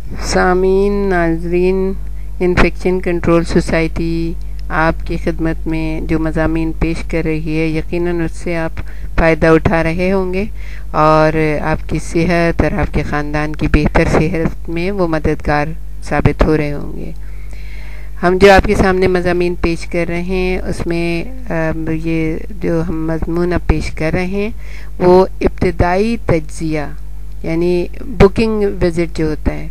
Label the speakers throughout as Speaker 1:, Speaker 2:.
Speaker 1: سامعین، ناظرین، infection control society آپ کی خدمت میں جو مضامین پیش کر رہی ہے، یقیناً اس سے آپ فائدہ اٹھا رہے ہوں گے اور آپ کی صحت اور آپ کے خاندان کی بہتر صحت میں وہ مددگار ثابت ہو رہے ہوں گے۔ ہم جو آپ کے سامنے مضامین پیش کر رہے ہیں اس میں یہ جو ہم مضمون اب پیش کر رہے ہیں وہ ابتدائی تجزیہ یعنی بکنگ وزٹ جو ہوتا ہے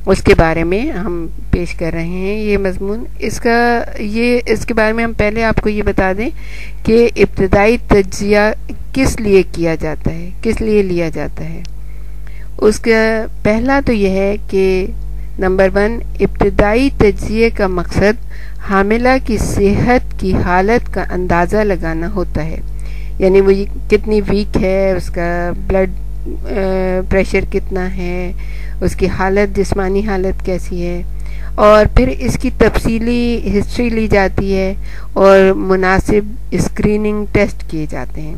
Speaker 1: اس کے بارے میں ہم پیش کر رہے ہیں یہ مضمون۔ اس کے بارے میں ہم پہلے آپ کو یہ بتا دیں کہ ابتدائی تجزیہ کس لیے کیا جاتا ہے، کس لیے لیا جاتا ہے۔ اس کا پہلا تو یہ ہے کہ نمبر 1، ابتدائی تجزیے کا مقصد حاملہ کی صحت کی حالت کا اندازہ لگانا ہوتا ہے، یعنی وہ کتنی ویک ہے، اس کا بلڈ پریشر کتنا ہے، اس کی حالت، جسمانی حالت کیسی ہے، اور پھر اس کی تفصیلی ہسٹری لی جاتی ہے اور مناسب اسکریننگ ٹیسٹ کیے جاتے ہیں۔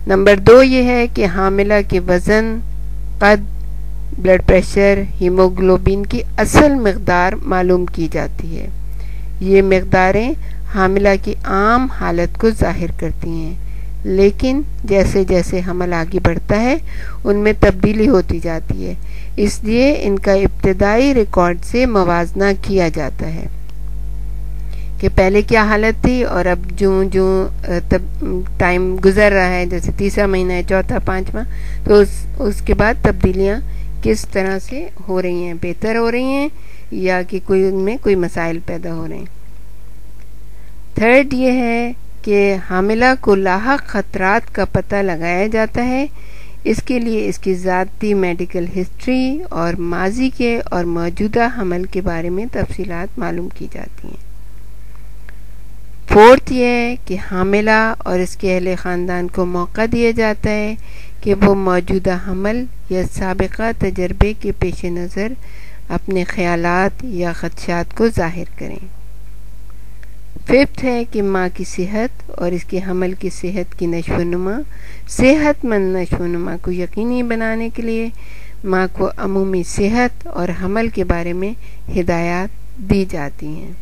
Speaker 1: نمبر 2 یہ ہے کہ حاملہ کے وزن، قد، بلڈ پریشر، ہیموگلوبن کی اصل مقدار معلوم کی جاتی ہے۔ یہ مقداریں حاملہ کی عام حالت کو ظاہر کرتی ہیں، لیکن جیسے جیسے حمل آگے بڑھتا ہے ان میں تبدیلی ہوتی جاتی ہے، اس لیے ان کا ابتدائی ریکارڈ سے موازنہ کیا جاتا ہے کہ پہلے کیا حالت تھی اور اب جو ٹائم گزر رہا ہے، جیسے تیسرا مہینہ ہے، چوتھا، پانچواں، تو اس کے بعد تبدیلیاں کس طرح سے ہو رہی ہیں، بہتر ہو رہی ہیں یا کہ ان میں کوئی مسائل پیدا ہو رہے ہیں۔ 3 یہ ہے کہ حاملہ کو لاحق خطرات کا پتہ لگایا جاتا ہے، اس کے لیے اس کی ذاتی میڈیکل ہسٹری اور ماضی کے اور موجودہ حمل کے بارے میں تفصیلات معلوم کی جاتی ہیں۔ 4 یہ ہے کہ حاملہ اور اس کے اہل خاندان کو موقع دیا جاتا ہے کہ وہ موجودہ حمل یا سابقہ تجربے کے پیش نظر اپنے خیالات یا خدشات کو ظاہر کریں۔ 5 ہے کہ ماں کی صحت اور اس کے حمل کی صحت کی نشو و نما، صحت مند نشو و نما کو یقینی بنانے کے لیے ماں کو عمومی صحت اور حمل کے بارے میں ہدایات دی جاتی ہیں۔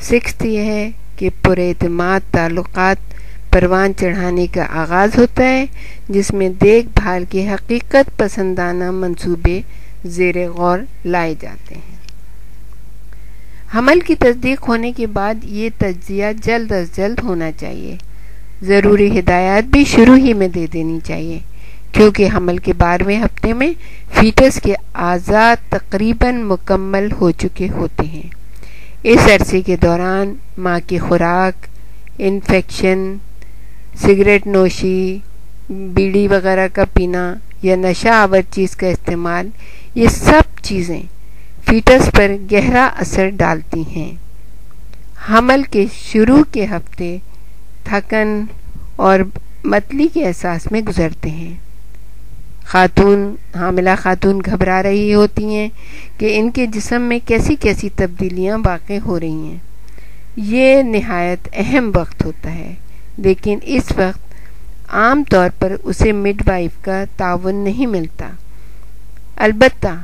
Speaker 1: 6 یہ ہے کہ پراعتماد تعلقات پروان چڑھانے کا آغاز ہوتا ہے، جس میں دیکھ بھال کے حقیقت پسندانہ منصوبے زیر غور لائے جاتے ہیں۔ حمل کی تصدیق ہونے کے بعد یہ تجزیہ جلد از جلد ہونا چاہیے، ضروری ہدایات بھی شروع ہی میں دے دینی چاہیے، کیونکہ حمل کے 12ویں ہفتے میں فیٹس کے اعضاء تقریباً مکمل ہو چکے ہوتے ہیں۔ اس عرصے کے دوران ماں کی خوراک، انفیکشن، سگریٹ نوشی، بیڑی وغیرہ کا پینا یا نشہ آور چیز کا استعمال، یہ سب چیزیں فیٹس پر گہرا اثر ڈالتی ہیں۔ حمل کے شروع کے ہفتے تھکن اور متلی کے احساس میں گزرتے ہیں۔ حاملہ خاتون گھبرا رہی ہوتی ہیں کہ ان کے جسم میں کیسی کیسی تبدیلیاں واقع ہو رہی ہیں۔ یہ نہایت اہم وقت ہوتا ہے، لیکن اس وقت عام طور پر اسے مڈ وائف کا تعاون نہیں ملتا۔ البتہ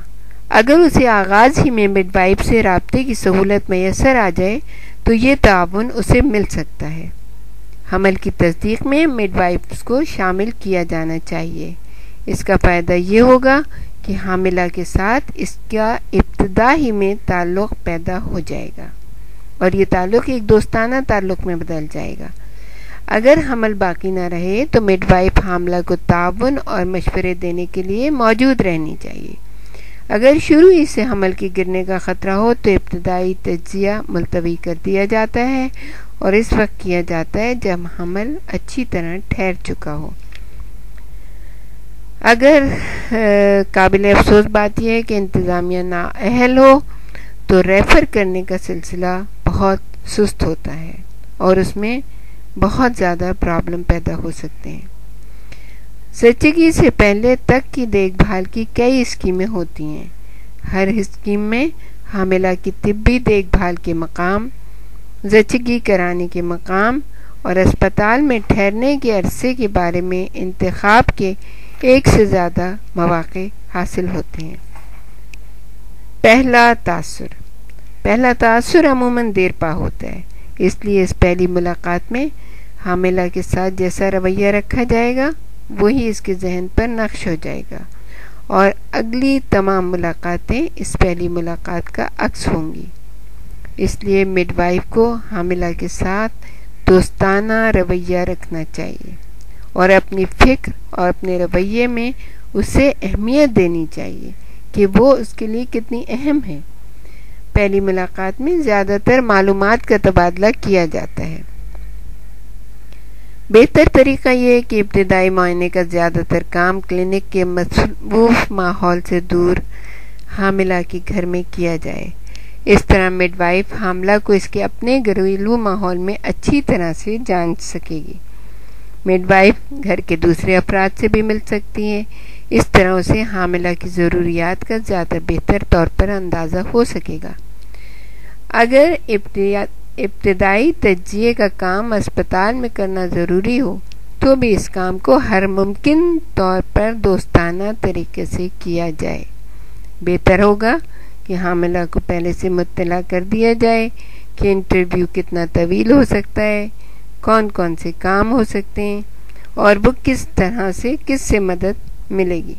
Speaker 1: اگر اسے آغاز ہی میں مڈ وائف سے رابطے کی سہولت میسر آ جائے تو یہ تعاون اسے مل سکتا ہے۔ حمل کی تصدیق میں مڈ وائفز کو شامل کیا جانا چاہیے۔ اس کا فائدہ یہ ہوگا کہ حاملہ کے ساتھ اس کا ابتدا ہی میں تعلق پیدا ہو جائے گا اور یہ تعلق ایک دوستانہ تعلق میں بدل جائے گا۔ اگر حمل باقی نہ رہے تو مڈ وائف حاملہ کو تعاون اور مشورے دینے کے لیے موجود رہنی چاہیے۔ اگر شروع ہی سے حمل کے گرنے کا خطرہ ہو تو ابتدائی تجزیہ ملتوی کر دیا جاتا ہے اور اس وقت کیا جاتا ہے جب حمل اچھی طرح ٹھہر چکا ہو۔ اگر قابل افسوس بات یہ ہے کہ انتظامیہ نااہل ہو تو ریفر کرنے کا سلسلہ بہت سست ہوتا ہے اور اس میں بہت زیادہ پرابلم پیدا ہو سکتے ہیں۔ زچگی سے پہلے تک کی دیکھ بھال کی کئی اسکیمیں ہوتی ہیں۔ ہر اسکیم میں حاملہ کی طبی دیکھ بھال کے مقام، زچگی کرانے کے مقام اور اسپتال میں ٹھہرنے کے عرصے کے بارے میں انتخاب کے 1 سے زیادہ مواقع حاصل ہوتے ہیں۔ پہلا تاثر عموماً دیر پا ہوتا ہے، اس لیے اس پہلی ملاقات میں حاملہ کے ساتھ جیسا رویہ رکھا جائے گا وہی اس کے ذہن پر نقش ہو جائے گا، اور اگلی تمام ملاقاتیں اس پہلی ملاقات کا عکس ہوں گی۔ اس لیے مڈ وائف کو حاملہ کے ساتھ دوستانہ رویہ رکھنا چاہیے اور اپنی فکر اور اپنے رویے میں اسے اہمیت دینی چاہیے کہ وہ اس کے لیے کتنی اہم ہے۔ پہلی ملاقات میں زیادہ تر معلومات کا تبادلہ کیا جاتا ہے۔ بہتر طریقہ یہ ہے کہ ابتدائی معائنے کا زیادہ تر کام کلینک کے مصروف ماحول سے دور حاملہ کے گھر میں کیا جائے۔ اس طرح مڈ وائف حاملہ کو اس کے اپنے گھریلو ماحول میں اچھی طرح سے جان سکے گی۔ مڈ وائف گھر کے دوسرے افراد سے بھی مل سکتی ہے، اس طرح اسے حاملہ کی ضروریات کا زیادہ بہتر طور پر اندازہ ہو سکے گا۔ اگر ابتدائی تجزیے کا کام اسپتال میں کرنا ضروری ہو تو بھی اس کام کو ہر ممکن طور پر دوستانہ طریقے سے کیا جائے۔ بہتر ہوگا کہ حاملہ کو پہلے سے مطلع کر دیا جائے کہ انٹرویو کتنا طویل ہو سکتا ہے، کون کون سے کام ہو سکتے ہیں اور وہ کس طرح سے کس سے مدد ملے گی۔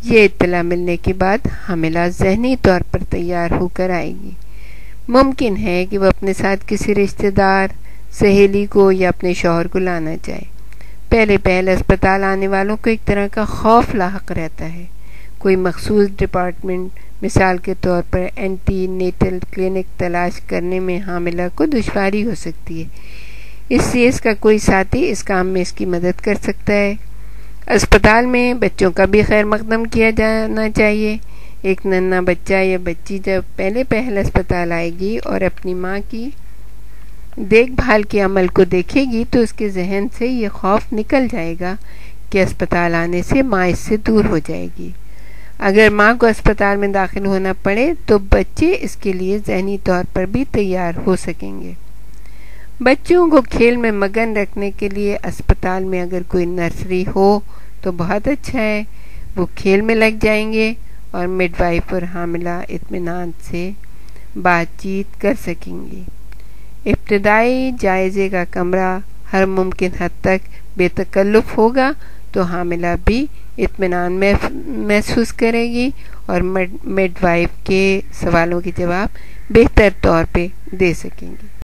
Speaker 1: یہ اطلاع ملنے کے بعد حاملہ ذہنی طور پر تیار ہو کر آئے گی۔ ممکن ہے کہ وہ اپنے ساتھ کسی رشتہ دار، سہیلی کو یا اپنے شوہر کو لانا چاہے۔ پہلے اسپتال آنے والوں کو ایک طرح کا خوف لاحق رہتا ہے۔ کوئی مخصوص ڈپارٹمنٹ مثال کے طور پر اینٹی نیٹل کلینک تلاش کرنے میں حاملہ کو دشواری ہو سکتی ہے، اس لیے اس کا کوئی ساتھی اس کام میں اس کی مدد کر سکتا ہے۔ اسپتال میں بچوں کا بھی خیر مقدم کیا جانا چاہیے۔ ایک ننھا بچہ یا بچی جب پہلے اسپتال آئے گی اور اپنی ماں کی دیکھ بھال کے عمل کو دیکھے گی تو اس کے ذہن سے یہ خوف نکل جائے گا کہ اسپتال آنے سے ماں اس سے دور ہو جائے گی۔ اگر ماں کو اسپتال میں داخل ہونا پڑے تو بچے اس کے لیے ذہنی طور پر بھی تیار ہو سکیں گے۔ بچوں کو کھیل میں مگن رکھنے کے لیے اسپتال میں اگر کوئی نرسری ہو تو بہت اچھا ہے، وہ کھیل میں لگ جائیں گے اور مڈ وائف اور حاملہ اطمینان سے بات چیت کر سکیں گی۔ ابتدائی جائزے کا کمرہ ہر ممکن حد تک بے تکلف ہوگا تو حاملہ بھی اطمینان محسوس کرے گی اور مڈ وائف کے سوالوں کے جواب بہتر طور پہ دے سکیں گی۔